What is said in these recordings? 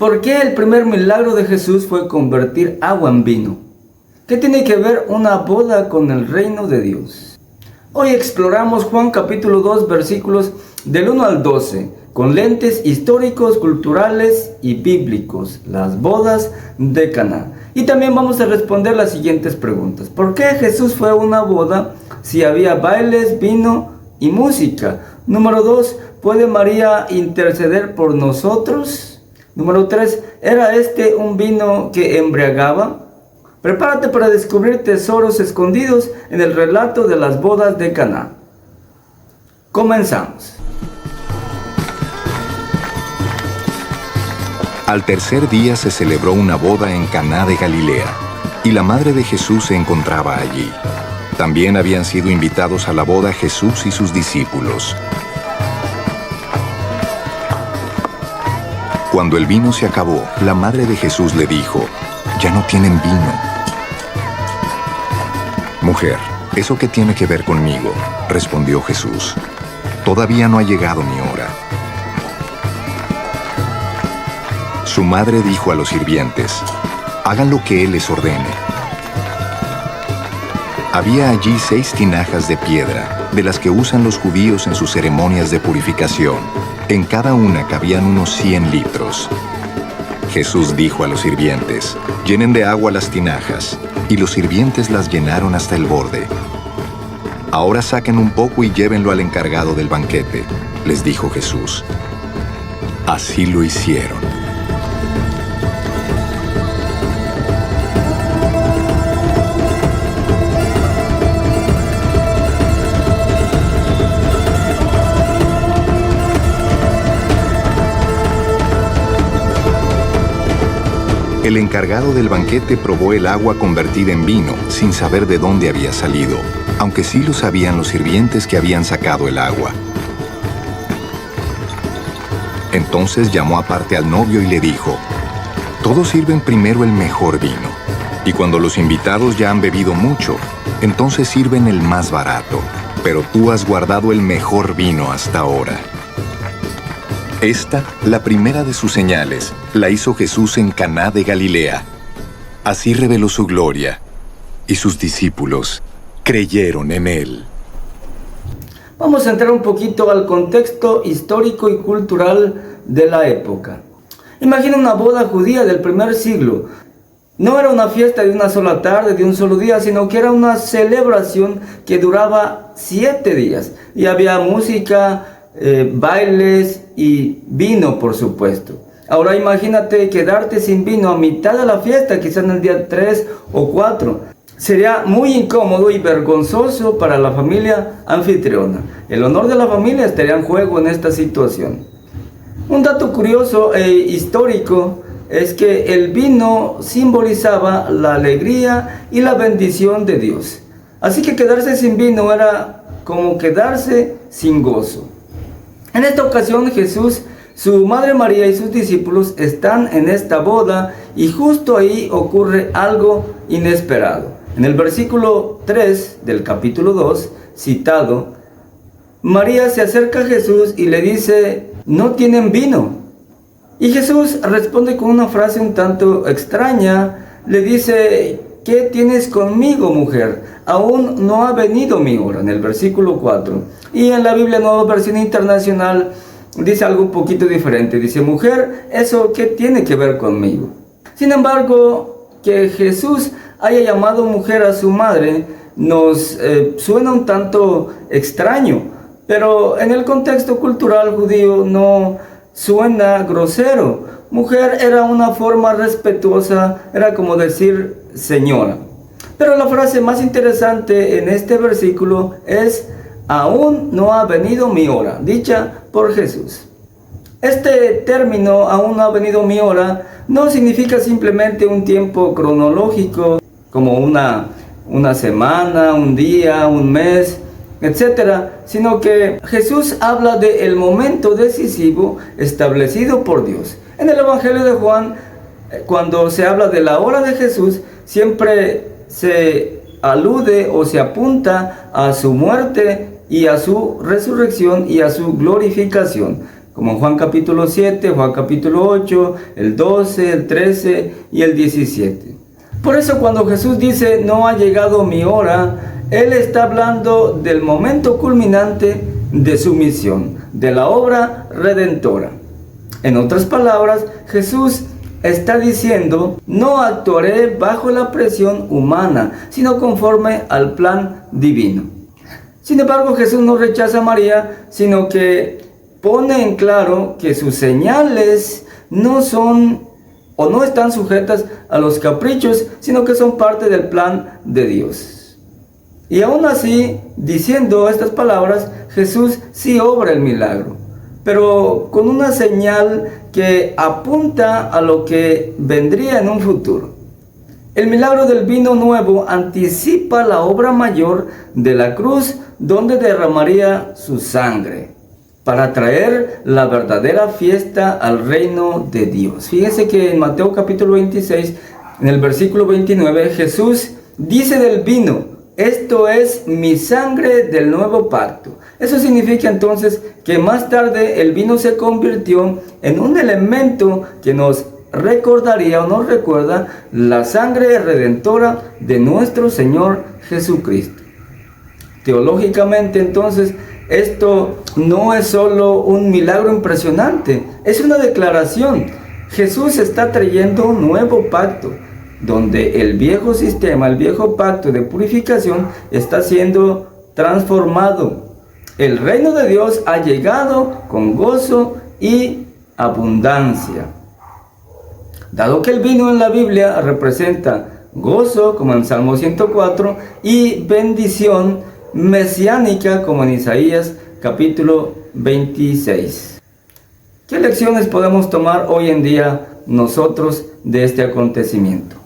¿Por qué el primer milagro de Jesús fue convertir agua en vino? ¿Qué tiene que ver una boda con el reino de Dios? Hoy exploramos Juan capítulo 2 versículos del 1 al 12 con lentes históricos, culturales y bíblicos, las bodas de Caná. Y también vamos a responder las siguientes preguntas. ¿Por qué Jesús fue a una boda si había bailes, vino y música? Número 2, ¿puede María interceder por nosotros? Número 3, ¿era este un vino que embriagaba? Prepárate para descubrir tesoros escondidos en el relato de las bodas de Caná. Comenzamos. Al tercer día se celebró una boda en Caná de Galilea, y la madre de Jesús se encontraba allí. También habían sido invitados a la boda Jesús y sus discípulos. Cuando el vino se acabó, la madre de Jesús le dijo: «Ya no tienen vino». «Mujer, ¿eso qué tiene que ver conmigo?», respondió Jesús. «Todavía no ha llegado mi hora». Su madre dijo a los sirvientes: «Hagan lo que él les ordene». Había allí 6 tinajas de piedra, de las que usan los judíos en sus ceremonias de purificación. En cada una cabían unos 100 litros. Jesús dijo a los sirvientes: «Llenen de agua las tinajas», y los sirvientes las llenaron hasta el borde. «Ahora saquen un poco y llévenlo al encargado del banquete», les dijo Jesús. Así lo hicieron. El encargado del banquete probó el agua convertida en vino, sin saber de dónde había salido, aunque sí lo sabían los sirvientes que habían sacado el agua. Entonces llamó aparte al novio y le dijo: «Todos sirven primero el mejor vino, y cuando los invitados ya han bebido mucho, entonces sirven el más barato, pero tú has guardado el mejor vino hasta ahora». Esta, la primera de sus señales, la hizo Jesús en Caná de Galilea. Así reveló su gloria, y sus discípulos creyeron en él. Vamos a entrar un poquito al contexto histórico y cultural de la época. Imagina una boda judía del primer siglo. No era una fiesta de una sola tarde, de un solo día, sino que era una celebración que duraba 7 días. Y había música, bailes y vino, por supuesto. Ahora imagínate quedarte sin vino a mitad de la fiesta, quizás en el día 3 o 4. Sería muy incómodo y vergonzoso para la familia anfitriona. El honor de la familia estaría en juego en esta situación. Un dato curioso e histórico es que el vino simbolizaba la alegría y la bendición de Dios. Así que quedarse sin vino era como quedarse sin gozo. En esta ocasión Jesús, su madre María y sus discípulos están en esta boda y justo ahí ocurre algo inesperado. En el versículo 3 del capítulo 2, citado, María se acerca a Jesús y le dice: «No tienen vino». Y Jesús responde con una frase un tanto extraña. Le dice: «¿Qué tienes conmigo, mujer? Aún no ha venido mi hora», en el versículo 4. Y en la Biblia Nueva Versión Internacional dice algo un poquito diferente. Dice: «Mujer, ¿eso qué tiene que ver conmigo?». Sin embargo, que Jesús haya llamado mujer a su madre nos suena un tanto extraño, pero en el contexto cultural judío no suena grosero. Mujer era una forma respetuosa, era como decir señora. Pero la frase más interesante en este versículo es: «Aún no ha venido mi hora», dicha por Jesús. Este término, «aún no ha venido mi hora», no significa simplemente un tiempo cronológico, como una semana, un día, un mes, etcétera, sino que Jesús habla del momento decisivo establecido por Dios. En el Evangelio de Juan, cuando se habla de la hora de Jesús, siempre se alude o se apunta a su muerte y a su resurrección y a su glorificación. como en Juan capítulo 7, Juan capítulo 8, el 12, el 13 y el 17. Por eso cuando Jesús dice, no ha llegado mi hora, Él está hablando del momento culminante de su misión, de la obra redentora. En otras palabras, Jesús está diciendo, no actuaré bajo la presión humana, sino conforme al plan divino. Sin embargo, Jesús no rechaza a María, sino que pone en claro que sus señales no son o no están sujetas a los caprichos, sino que son parte del plan de Dios. Y aún así, diciendo estas palabras, Jesús sí obra el milagro, pero con una señal que apunta a lo que vendría en un futuro. El milagro del vino nuevo anticipa la obra mayor de la cruz, donde derramaría su sangre para traer la verdadera fiesta al reino de Dios. Fíjense que en Mateo capítulo 26, en el versículo 29, Jesús dice del vino, esto es mi sangre del nuevo pacto. Eso significa entonces que más tarde el vino se convirtió en un elemento que nos recordaría o nos recuerda la sangre redentora de nuestro Señor Jesucristo. Teológicamente entonces, esto no es solo un milagro impresionante, es una declaración. Jesús está trayendo un nuevo pacto, donde el viejo sistema, el viejo pacto de purificación está siendo transformado. El reino de Dios ha llegado con gozo y abundancia. Dado que el vino en la Biblia representa gozo, como en Salmo 104, y bendición mesiánica, como en Isaías capítulo 26. ¿Qué lecciones podemos tomar hoy en día nosotros de este acontecimiento?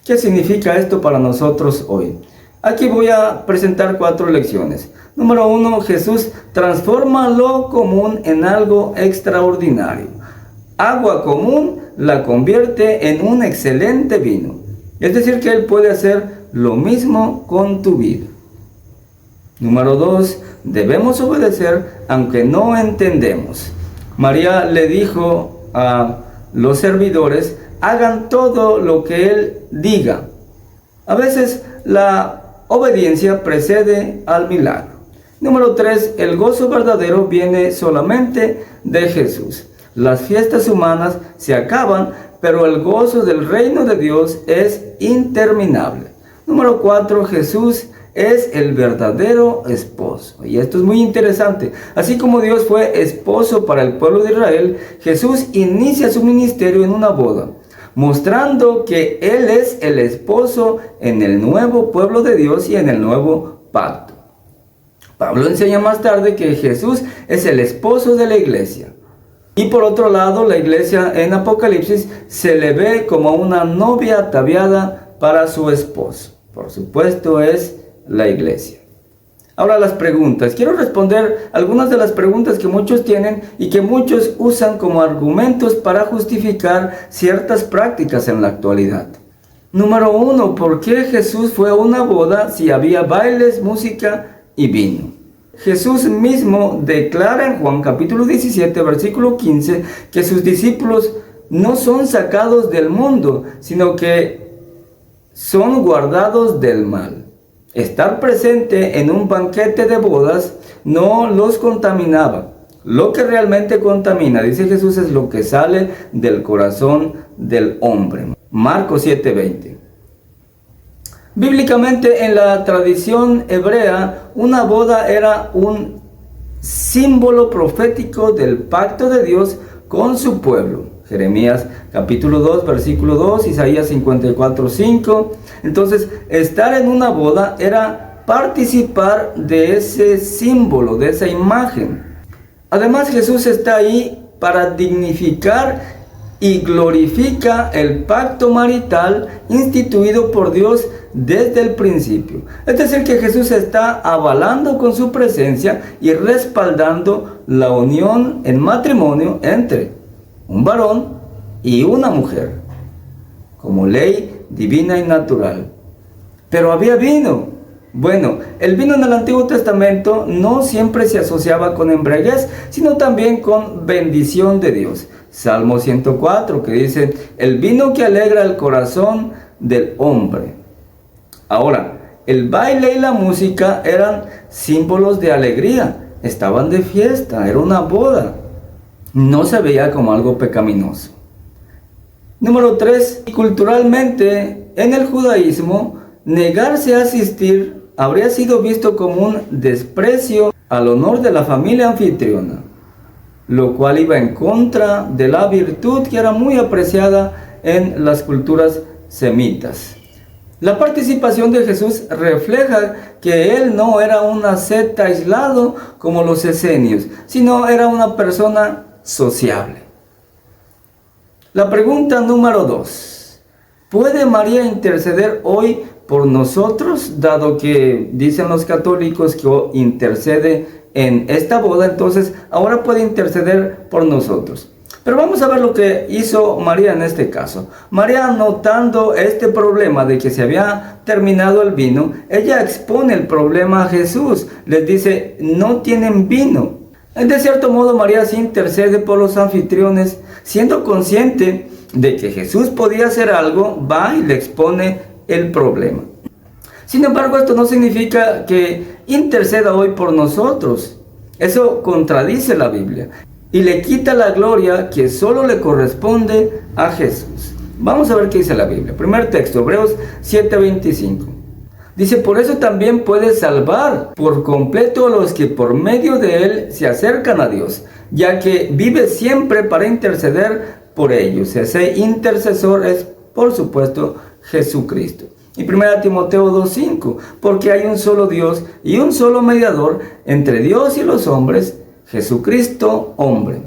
¿Qué significa esto para nosotros hoy? Aquí voy a presentar 4 lecciones. Número 1, Jesús transforma lo común en algo extraordinario. Agua común la convierte en un excelente vino. Es decir, que Él puede hacer lo mismo con tu vida. Número 2, debemos obedecer aunque no entendemos. María le dijo a los servidores, hagan todo lo que Él diga. A veces la obediencia precede al milagro. Número 3, el gozo verdadero viene solamente de Jesús. Las fiestas humanas se acaban, pero el gozo del reino de Dios es interminable. Número 4, Jesús es el verdadero esposo. Y esto es muy interesante. Así como Dios fue esposo para el pueblo de Israel, Jesús inicia su ministerio en una boda, mostrando que Él es el esposo en el nuevo pueblo de Dios y en el nuevo pacto. Pablo enseña más tarde que Jesús es el esposo de la iglesia. Y por otro lado, la iglesia en Apocalipsis se le ve como una novia ataviada para su esposo. Por supuesto, es la iglesia. Ahora las preguntas. Quiero responder algunas de las preguntas que muchos tienen y que muchos usan como argumentos para justificar ciertas prácticas en la actualidad. Número 1, ¿por qué Jesús fue a una boda si había bailes, música y vino? Jesús mismo declara en Juan capítulo 17, versículo 15, que sus discípulos no son sacados del mundo, sino que son guardados del mal. Estar presente en un banquete de bodas no los contaminaba. Lo que realmente contamina, dice Jesús, es lo que sale del corazón del hombre. Marcos 7:20. Bíblicamente, en la tradición hebrea, una boda era un símbolo profético del pacto de Dios con su pueblo. Jeremías capítulo 2, versículo 2, Isaías 54:5. Entonces, estar en una boda era participar de ese símbolo, de esa imagen. Además, Jesús está ahí para dignificar y glorifica el pacto marital instituido por Dios desde el principio. Es decir, que Jesús está avalando con su presencia y respaldando la unión en matrimonio entre un varón y una mujer, como ley divina y natural. Pero había vino, Bueno, el vino en el Antiguo Testamento no siempre se asociaba con embriaguez, sino también con bendición de Dios. Salmo 104, que dice, el vino que alegra el corazón del hombre. Ahora, el baile y la música eran símbolos de alegría, estaban de fiesta, era una boda. No se veía como algo pecaminoso. Número 3. Culturalmente, en el judaísmo, negarse a asistir habría sido visto como un desprecio al honor de la familia anfitriona, lo cual iba en contra de la virtud que era muy apreciada en las culturas semitas. La participación de Jesús refleja que él no era un asceta aislado como los esenios, sino era una persona sociable. La pregunta número 2. ¿Puede María interceder hoy por nosotros? Dado que dicen los católicos que intercede en esta boda, entonces ahora puede interceder por nosotros. Pero vamos a ver lo que hizo María en este caso. María, notando este problema de que se había terminado el vino, ella expone el problema a Jesús. Les dice, no tienen vino. De cierto modo, María sí intercede por los anfitriones, siendo consciente de que Jesús podía hacer algo, va y le expone el problema. Sin embargo, esto no significa que interceda hoy por nosotros. Eso contradice la Biblia y le quita la gloria que solo le corresponde a Jesús. Vamos a ver qué dice la Biblia. Primer texto, Hebreos 7:25. Dice, por eso también puede salvar por completo a los que por medio de él se acercan a Dios, ya que vive siempre para interceder por ellos. Ese intercesor es, por supuesto, Jesucristo. Y 1 Timoteo 2:5, porque hay un solo Dios y un solo mediador entre Dios y los hombres, Jesucristo hombre.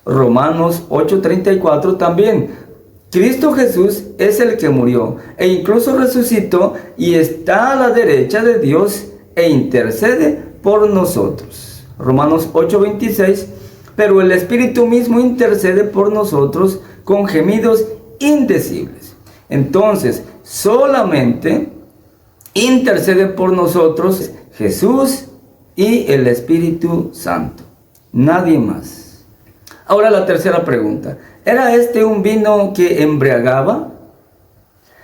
Romanos 8:34 también. Cristo Jesús es el que murió e incluso resucitó y está a la derecha de Dios e intercede por nosotros. Romanos 8:26, pero el Espíritu mismo intercede por nosotros con gemidos indecibles. Entonces, solamente intercede por nosotros Jesús y el Espíritu Santo. Nadie más. Ahora la tercera pregunta. ¿Era este un vino que embriagaba?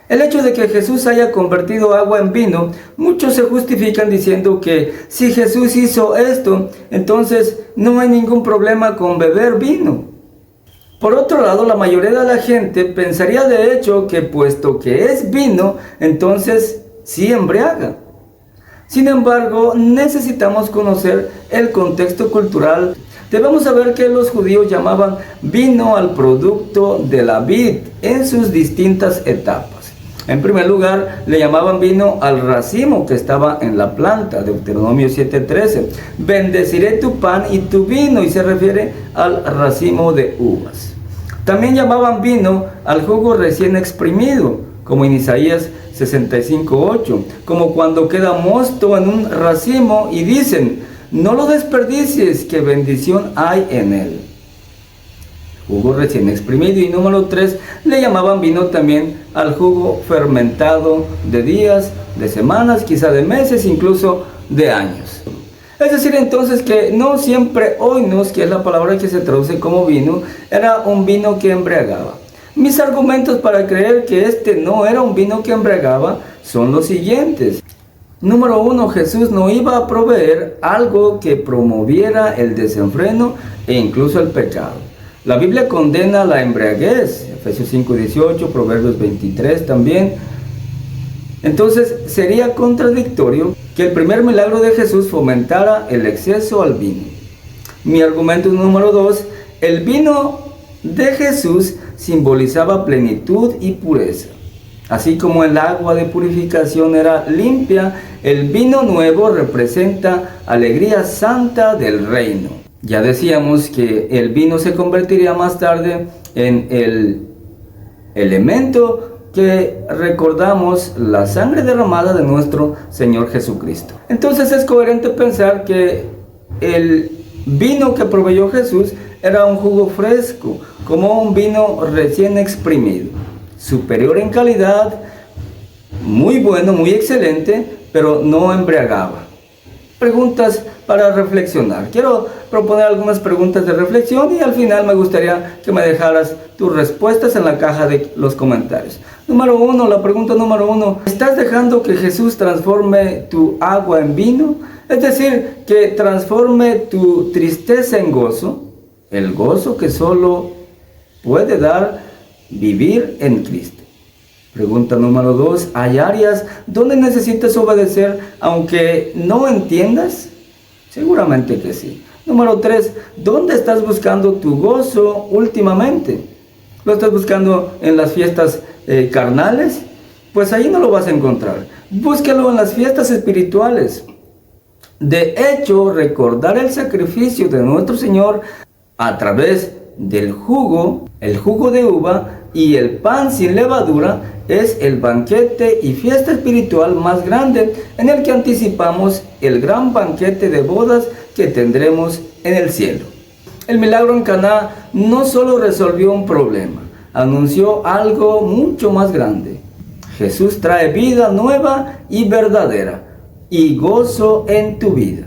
El hecho de que Jesús haya convertido agua en vino, muchos se justifican diciendo que si Jesús hizo esto, entonces no hay ningún problema con beber vino. Por otro lado, la mayoría de la gente pensaría de hecho que puesto que es vino, entonces sí embriaga. Sin embargo, necesitamos conocer el contexto cultural. Debemos saber que los judíos llamaban vino al producto de la vid en sus distintas etapas. En primer lugar, le llamaban vino al racimo que estaba en la planta, Deuteronomio 7:13. Bendeciré tu pan y tu vino, y se refiere al racimo de uvas. También llamaban vino al jugo recién exprimido, como en Isaías 65:8, como cuando queda mosto en un racimo y dicen, no lo desperdicies, que bendición hay en él. Jugo recién exprimido. Y número 3, le llamaban vino también al jugo fermentado de días, de semanas, quizá de meses, incluso de años. Es decir, entonces, que no siempre oinos, que es la palabra que se traduce como vino, era un vino que embriagaba. Mis argumentos para creer que este no era un vino que embriagaba son los siguientes. Número 1, Jesús no iba a proveer algo que promoviera el desenfreno e incluso el pecado. La Biblia condena la embriaguez, Efesios 5:18, Proverbios 23 también. Entonces sería contradictorio que el primer milagro de Jesús fomentara el exceso al vino. Mi argumento número 2, el vino de Jesús simbolizaba plenitud y pureza. Así como el agua de purificación era limpia, el vino nuevo representa alegría santa del reino. Ya decíamos que el vino se convertiría más tarde en el elemento que recordamos, la sangre derramada de nuestro Señor Jesucristo. Entonces es coherente pensar que el vino que proveyó Jesús era un jugo fresco, como un vino recién exprimido, superior en calidad, muy bueno, muy excelente, pero no embriagaba. Preguntas para reflexionar. Quiero proponer algunas preguntas de reflexión y al final me gustaría que me dejaras tus respuestas en la caja de los comentarios. La pregunta número 1. ¿Estás dejando que Jesús transforme tu agua en vino? Es decir, que transforme tu tristeza en gozo, el gozo que solo puede dar vivir en Cristo. Pregunta número 2. ¿Hay áreas donde necesitas obedecer aunque no entiendas? Seguramente que sí. Número 3. ¿Dónde estás buscando tu gozo últimamente? ¿Lo estás buscando en las fiestas carnales? Pues ahí no lo vas a encontrar. Búscalo en las fiestas espirituales. De hecho, recordar el sacrificio de nuestro Señor a través del jugo, el jugo de uva y el pan sin levadura, es el banquete y fiesta espiritual más grande en el que anticipamos el gran banquete de bodas que tendremos en el cielo. El milagro en Caná no solo resolvió un problema, anunció algo mucho más grande. Jesús trae vida nueva y verdadera y gozo en tu vida.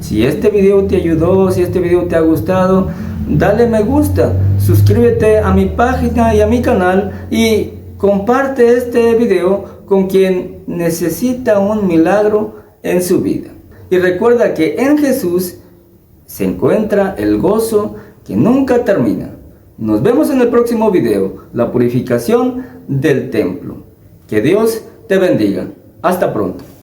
Si este video te ayudó, si este video te ha gustado, dale me gusta, suscríbete a mi página y a mi canal y comparte este video con quien necesita un milagro en su vida. Y recuerda que en Jesús se encuentra el gozo que nunca termina. Nos vemos en el próximo video, la purificación del templo. Que Dios te bendiga. Hasta pronto.